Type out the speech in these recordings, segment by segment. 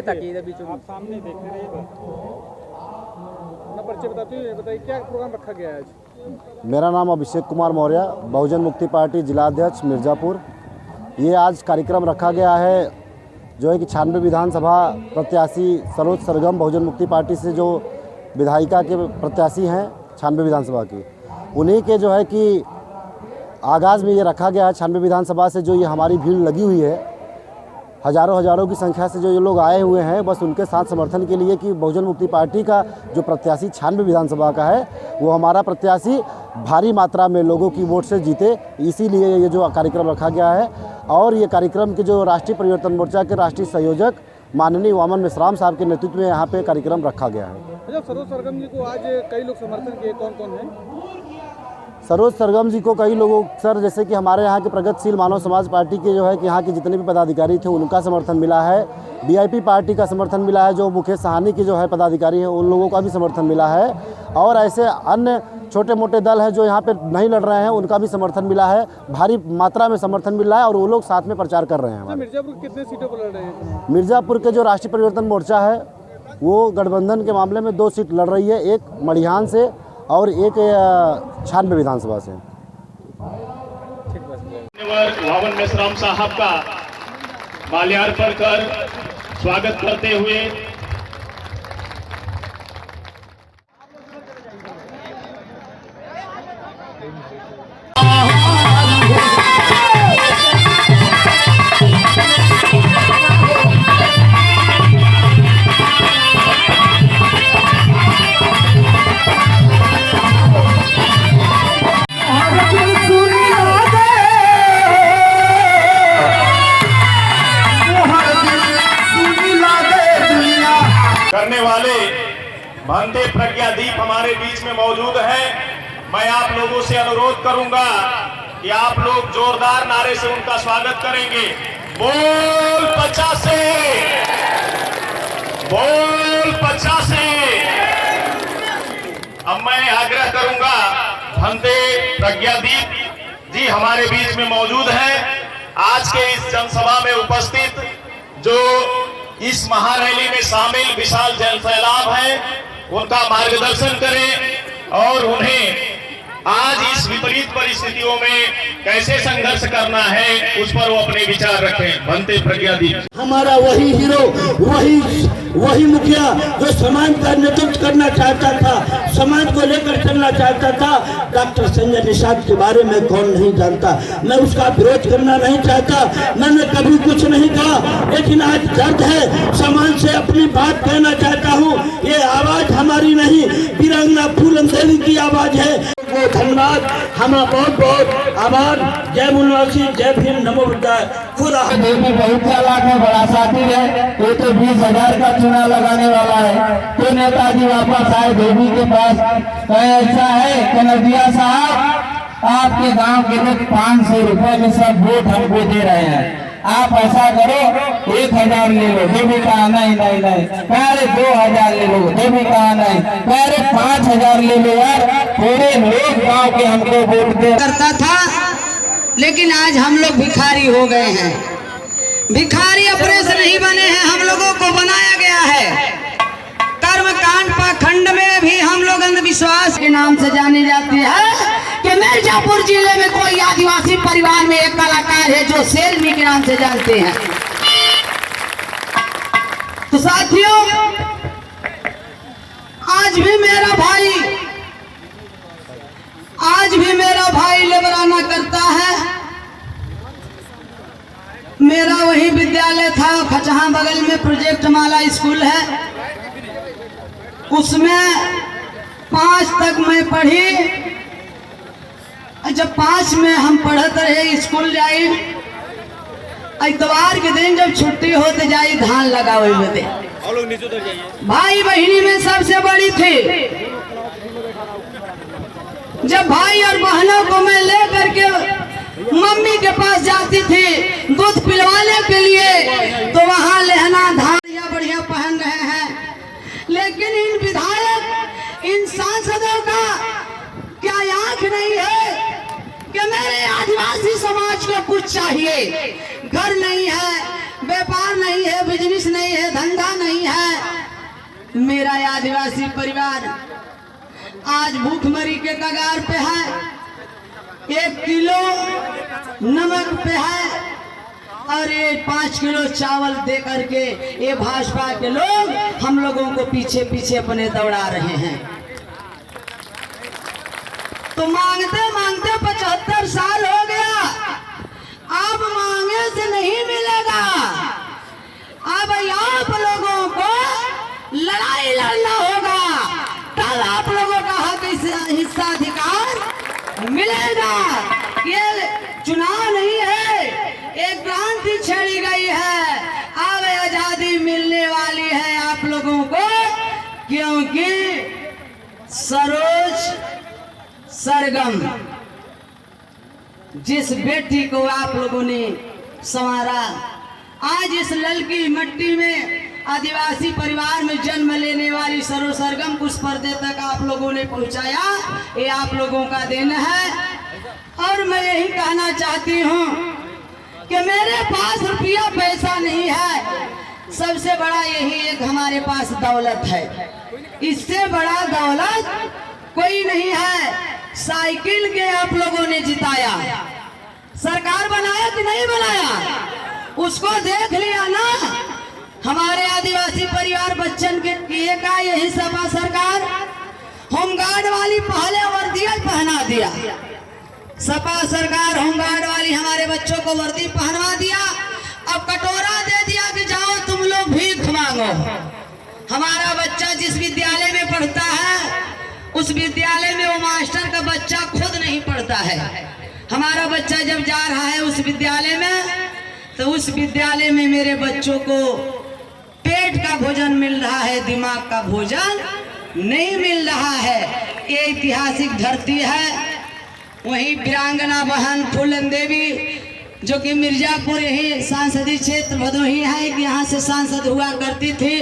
ताकि इधर बीचों आप सामने देख रहे हैं। अपना परिचय बताइए क्या प्रोग्राम रखा गया है आज? मेरा नाम अभिषेक कुमार मौर्य, बहुजन मुक्ति पार्टी जिला अध्यक्ष मिर्ज़ापुर। ये आज कार्यक्रम रखा गया है जो है कि 96 विधानसभा प्रत्याशी सरोज सरगम बहुजन मुक्ति पार्टी से जो विधायिका के प्रत्याशी हैं 96 विधानसभा की, उन्हीं के जो है कि आगाज़ में ये रखा गया है। 96 विधानसभा से जो ये हमारी भीड़ लगी हुई है, हज़ारों की संख्या से जो ये लोग आए हुए हैं, बस उनके साथ समर्थन के लिए कि बहुजन मुक्ति पार्टी का जो प्रत्याशी 96 विधानसभा का है वो हमारा प्रत्याशी भारी मात्रा में लोगों की वोट से जीते, इसीलिए ये जो कार्यक्रम रखा गया है। और ये कार्यक्रम के जो राष्ट्रीय परिवर्तन मोर्चा के राष्ट्रीय संयोजक माननीय वामन मिश्राम साहब के नेतृत्व में यहाँ पे कार्यक्रम रखा गया है। सरोज सरगम जी को आज कई लोग समर्थन किए, कौन कौन है? सरोज सरगम जी को कई लोगों सर जैसे कि हमारे यहाँ के प्रगतिशील मानव समाज पार्टी के जो है कि यहाँ के जितने भी पदाधिकारी थे उनका समर्थन मिला है। वीआईपी पार्टी का समर्थन मिला है, जो मुकेश साहनी के जो है पदाधिकारी हैं उन लोगों का भी समर्थन मिला है। और ऐसे अन्य छोटे मोटे दल हैं जो यहाँ पे नहीं लड़ रहे हैं, उनका भी समर्थन मिला है। भारी मात्रा में समर्थन मिल रहा है और वो लोग साथ में प्रचार कर रहे हैं। मिर्ज़ापुर कितने सीटों पर लड़ रहे हैं? मिर्ज़ापुर के जो राष्ट्रीय परिवर्तन मोर्चा है वो गठबंधन के मामले में 2 सीट लड़ रही है, एक मड़िहान से और एक 96 विधानसभा से। वामन मिश्राम साहब का माल्यार्पण कर स्वागत करते हुए करने वाले भंते प्रज्ञादीप हमारे बीच में मौजूद हैं। मैं आप लोगों से अनुरोध करूंगा कि आप लोग जोरदार नारे से उनका स्वागत करेंगे। बोल 50, बोल 50। अब मैं आग्रह करूंगा, भंते प्रज्ञादीप जी हमारे बीच में मौजूद हैं। आज के इस जनसभा में उपस्थित जो इस महारैली में शामिल विशाल जनसैलाब है, उनका मार्गदर्शन करें और उन्हें आज इस विपरीत परिस्थितियों में कैसे संघर्ष करना है उस पर वो अपने विचार रखें। भंते प्रज्ञादीप हमारा वही हीरो, वही मुखिया जो समाज का नेतृत्व करना चाहता था, समाज को लेकर चलना चाहता था। डॉक्टर संजय निषाद के बारे में कौन नहीं जानता। मैं उसका विरोध करना नहीं चाहता, मैंने कभी कुछ नहीं कहा, लेकिन आज दर्द है, समाज से अपनी बात कहना चाहता हूँ। ये आवाज हमारी नहीं, वीरांगना फूलन देवी की आवाज है। वो धन्यवाद, हमारा बहुत बहुत आभार। जय मुनवासी, जय भीम, नमो बुद्धाय। खुदा देवी बहुत चालाक है, बड़ा साथी है। ये तो 20,000 का चुनाव लगाने वाला है। तो नेताजी वापस आए देवी के पास। ऐसा है कनौजिया साहब, आपके गांव के लोग 500 रुपए में सब वोट हमको दे रहे हैं। आप ऐसा करो 1,000 ले लो। देवी कहा नहीं नहीं नहीं, पहले 2,000 ले लो। देवी कहा नहीं, पहले 5,000 ले लो। यार पूरे लोग गांव के हमको वोट दे करता था, लेकिन आज हम लोग भिखारी हो गए हैं। भिखारी अपने से नहीं बने हैं, हम लोगों को बनाया गया है। कर्म कांड पाखंड में भी हम लोग अंधविश्वास के नाम से जानी जाती है कि मिर्जापुर जिले में कोई आदिवासी परिवार में एक कलाकार है जो सेल्वी के नाम से जानते हैं। तो साथियों, आज भी मेरा भाई लेबराना करता है। मेरा वही विद्यालय था खचहा बगल में, प्रोजेक्ट माला स्कूल है, उसमें 5 तक मैं पढ़ी। जब 5 में हम पढ़ते रहे, स्कूल जाई, इतवार के दिन जब छुट्टी होते जाई धान लगावे में दे। भाई बहिनी में सबसे बड़ी थी। जब भाई और बहनों को मैं ले करके मम्मी के पास जाती थी दूध पिलवाने के लिए, तो वहाँ लहना धान बढ़िया पहन रहे हैं। लेकिन इन विधायक, इन सांसदों का क्या आंख नहीं है कि मेरे आदिवासी समाज को कुछ चाहिए? घर नहीं है, व्यापार नहीं है, बिजनेस नहीं है, धंधा नहीं है। मेरा आदिवासी परिवार आज भूखमरी के कगार पे है। 1 किलो नमक पे है और ये 5 किलो चावल दे करके ये भाजपा के लोग हम लोगों को पीछे पीछे अपने दौड़ा रहे हैं। तो मांगते मांगते 75 साल हो गया, अब मांगे से नहीं मिलेगा। अब आप लोगों को लड़ाई लड़ना होगा, तब आप लोगों का हक हिस्साधिकार मिलेगा। ये चुनाव नहीं है, एक क्रांति छेड़ी गई है। अब आजादी मिलने वाली है आप लोगों को, क्योंकि सरोज सरगम जिस बेटी को आप लोगों ने संवारा, आज इस ललकी मट्टी में आदिवासी परिवार में जन्म लेने वाली सरोज सरगम को उस पर्दे तक आप लोगों ने पहुंचाया, ये आप लोगों का देन है। और मैं यही कहना चाहती हूँ कि मेरे पास रुपया पैसा नहीं है, सबसे बड़ा यही एक हमारे पास दौलत है। इससे बड़ा दौलत कोई नहीं है। साइकिल के आप लोगों ने जिताया, सरकार बनाया कि नहीं बनाया, उसको देख लिया ना। हमारे आदिवासी परिवार बच्चन के किए का यही सपा सरकार होमगार्ड वाली पहले वर्दी पहना दिया। सपा सरकार होमगार्ड वाली हमारे बच्चों को वर्दी पहनवा दिया, अब कटोरा दे दिया कि जाओ तुम लोग भीख मांगो। हमारा बच्चा जिस विद्यालय में पढ़ता है उस विद्यालय में वो मास्टर का बच्चा खुद नहीं पढ़ता है। हमारा बच्चा जब जा रहा है उस विद्यालय में, तो उस विद्यालय में मेरे बच्चों को पेट का भोजन मिल रहा है, दिमाग का भोजन नहीं मिल रहा है। ये ऐतिहासिक धरती है। वहीं वीरांगना बहन फूलन देवी जो कि मिर्जापुर यही सांसदीय क्षेत्र भदोही है, यहाँ से सांसद हुआ करती थी।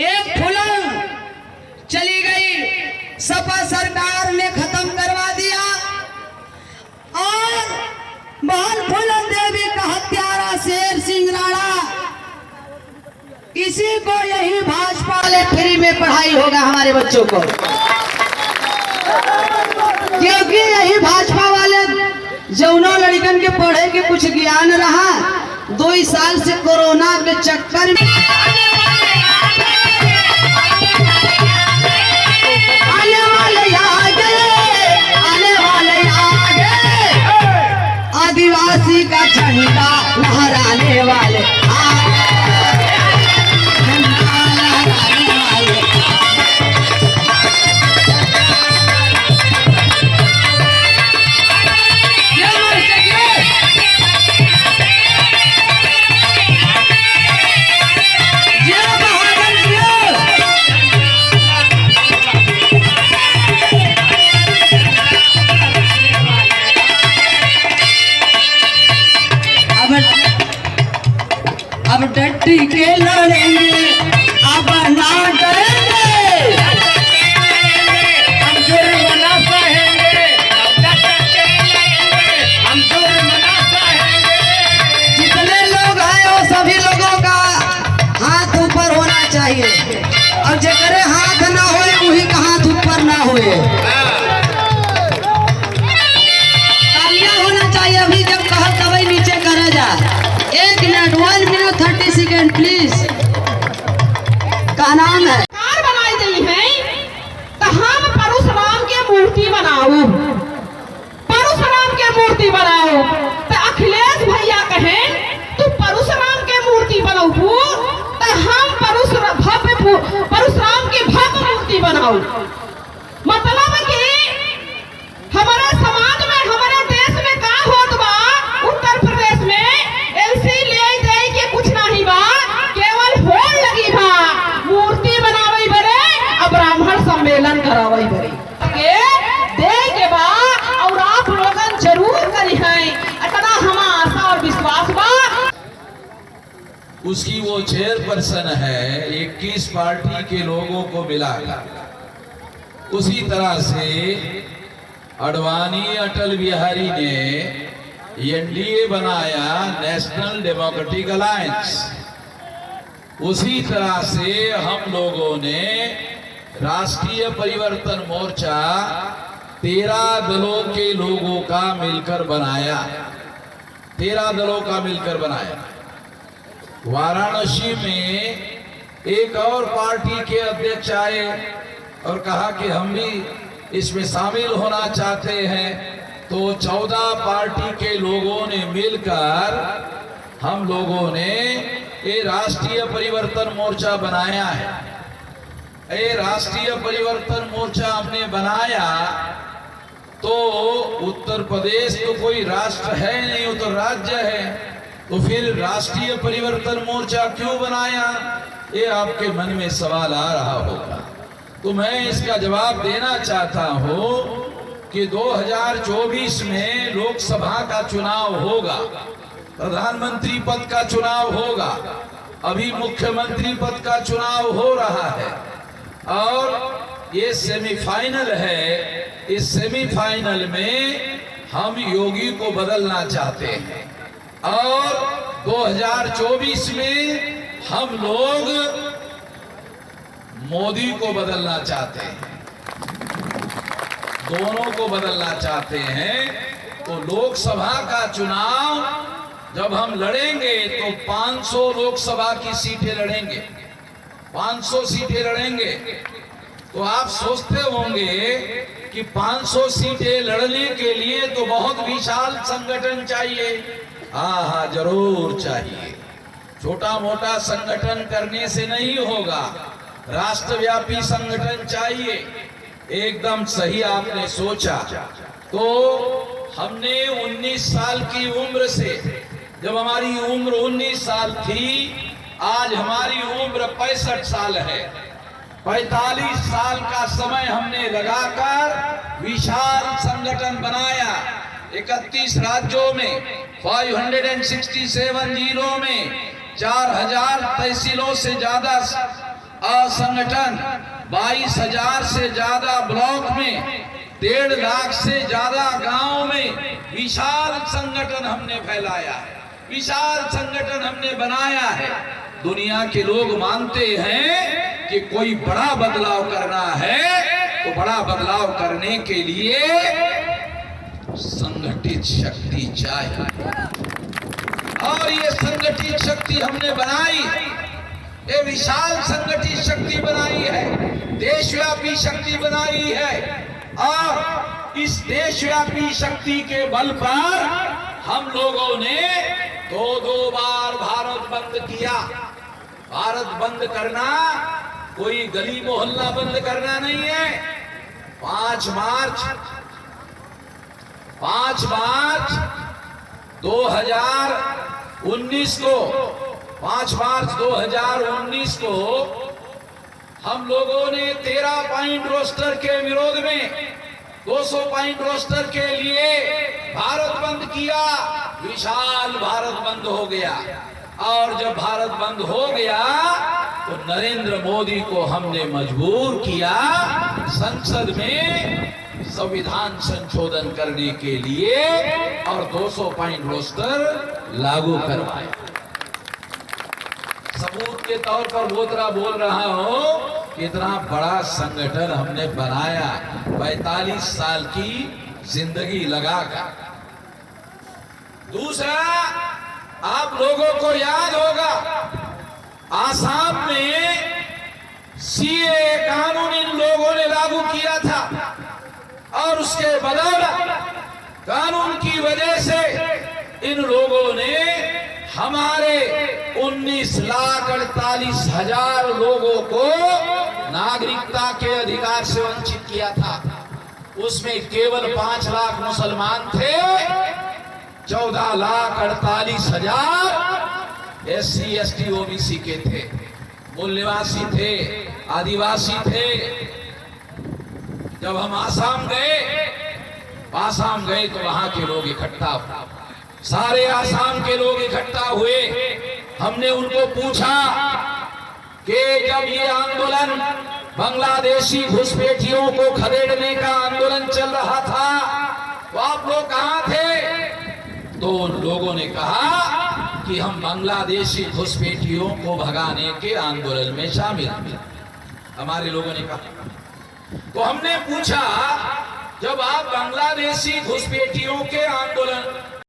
एक फूलन चली गई, सपा सरकार ने खत्म करवा दिया और बहन फूलन देवी का हत्यारा शेर सिंह राणा, इसी को यही भाजपा वाले फ्री में पढ़ाई होगा हमारे बच्चों को, क्योंकि यही भाजपा वाले जौनों लड़कन के पढ़े के कुछ ज्ञान रहा। 2 साल से कोरोना के चक्कर में आने वाले आ गए, आदिवासी का झंडा लहराने वाले अब डटी के लड़ेंगे, अब ना डरेंगे, हम जुर्माना सहेंगे, हम जुर्माना सहेंगे। जितने लोग हैं वो सभी लोगों का हाथ ऊपर होना चाहिए, और जेकरे हाथ ना होए वही का हाथ ऊपर ना होए। तालियां होना चाहिए। अभी जब कहा तभी नीचे करे जा। 1 मिनट 1 मिनट 30 सेकेंड प्लीज। का नाम है सरकार बनाई गई है तो हम परशुराम के मूर्ति बनाओ, परशुराम के मूर्ति बनाओ। तो अखिलेश भैया कहें तू परशुराम के मूर्ति बनाओ, तो हम परशुराम की भव्य मूर्ति बनाओ। मतलब कि हमारे समाज में, हमारे देश में का होत बा, उत्तर प्रदेश में एलसी ले दे के कुछ नहीं बा, केवल होड़ लगी बा मूर्ति बनावे बरे और ब्राह्मण सम्मेलन करावे बरे के दे के बा। और आप लोगन जरूर करी हैं, इतना हमारा आशा और विश्वास बा। उसकी वो चेयरपर्सन है, 21 पार्टी के लोगों को मिलाकर। उसी तरह से अडवाणी अटल बिहारी ने एनडीए बनाया, नेशनल डेमोक्रेटिक अलायंस। उसी तरह से हम लोगों ने राष्ट्रीय परिवर्तन मोर्चा 13 दलों के लोगों का मिलकर बनाया, 13 दलों का मिलकर बनाया। वाराणसी में एक और पार्टी के अध्यक्ष आए और कहा कि हम भी इसमें शामिल होना चाहते हैं, तो 14 पार्टी के लोगों ने मिलकर हम लोगों ने ये राष्ट्रीय परिवर्तन मोर्चा बनाया है। ये राष्ट्रीय परिवर्तन मोर्चा हमने बनाया तो उत्तर प्रदेश तो कोई राष्ट्र है नहीं, वो तो राज्य है, तो फिर राष्ट्रीय परिवर्तन मोर्चा क्यों बनाया, ये आपके मन में सवाल आ रहा होगा। तो मैं इसका जवाब देना चाहता हूं कि 2024 में लोकसभा का चुनाव होगा, प्रधानमंत्री पद का चुनाव होगा, अभी मुख्यमंत्री पद का चुनाव हो रहा है और ये सेमीफाइनल है। इस सेमीफाइनल में हम योगी को बदलना चाहते हैं और 2024 में हम लोग मोदी को बदलना चाहते हैं, दोनों को बदलना चाहते हैं। तो लोकसभा का चुनाव जब हम लड़ेंगे तो 500 लोकसभा की सीटें लड़ेंगे, 500 सीटें लड़ेंगे। तो आप सोचते होंगे कि 500 सीटें लड़ने के लिए तो बहुत विशाल संगठन चाहिए। हाँ, जरूर चाहिए। छोटा मोटा संगठन करने से नहीं होगा, राष्ट्रव्यापी संगठन चाहिए। एकदम सही आपने सोचा। तो हमने 19 साल की उम्र से, जब हमारी उम्र 19 साल थी, आज हमारी उम्र 65 साल है। 45 साल का समय हमने लगाकर विशाल संगठन बनाया। 31 राज्यों में, 567 जिलों में, 4000 तहसीलों से ज्यादा संगठन, 22,000 से ज्यादा ब्लॉक में, 1.5 लाख से ज्यादा गांव में विशाल संगठन हमने फैलाया है, विशाल संगठन हमने बनाया है। दुनिया के लोग मानते हैं कि कोई बड़ा बदलाव करना है तो बड़ा बदलाव करने के लिए संगठित शक्ति चाहिए, और ये संगठित शक्ति हमने बनाई, ये विशाल संगठित शक्ति बनाई है, देशव्यापी शक्ति बनाई है। और इस देशव्यापी शक्ति के बल पर हम लोगों ने दो बार भारत बंद किया। भारत बंद करना कोई गली मोहल्ला बंद करना नहीं है। 5 मार्च 2019 को 5 मार्च 2019 को हम लोगों ने 13 पॉइंट रोस्टर के विरोध में 200 पॉइंट रोस्टर के लिए भारत बंद किया। विशाल भारत बंद हो गया, और जब भारत बंद हो गया तो नरेंद्र मोदी को हमने मजबूर किया संसद में संविधान संशोधन करने के लिए, और 200 पॉइंट रोस्टर लागू करवाया। सबूत के तौर पर बोतरा बोल रहा हूं, कितना बड़ा संगठन हमने बनाया 45 साल की जिंदगी लगाकर। दूसरा, आप लोगों को याद होगा, आसाम में सीए कानून इन लोगों ने लागू किया था, और उसके बदौलत कानून की वजह से इन लोगों ने हमारे 19,48,000 लोगों को नागरिकता के अधिकार से वंचित किया था। उसमें केवल 5 लाख मुसलमान थे, 14,48,000 SC ST OBC के थे, मूल निवासी थे, आदिवासी थे। जब हम आसाम गए तो वहां के लोग इकट्ठा हुए, सारे आसाम के लोग इकट्ठा हुए। हमने उनको पूछा कि जब ये आंदोलन बांग्लादेशी घुसपैठियों को खदेड़ने का आंदोलन चल रहा था तो आप लोग कहां थे? तो लोगों ने कहा कि हम बांग्लादेशी घुसपैठियों को भगाने के आंदोलन में शामिल हैं। हमारे लोगों ने कहा, तो हमने पूछा जब आप बांग्लादेशी घुसपैठियों के आंदोलन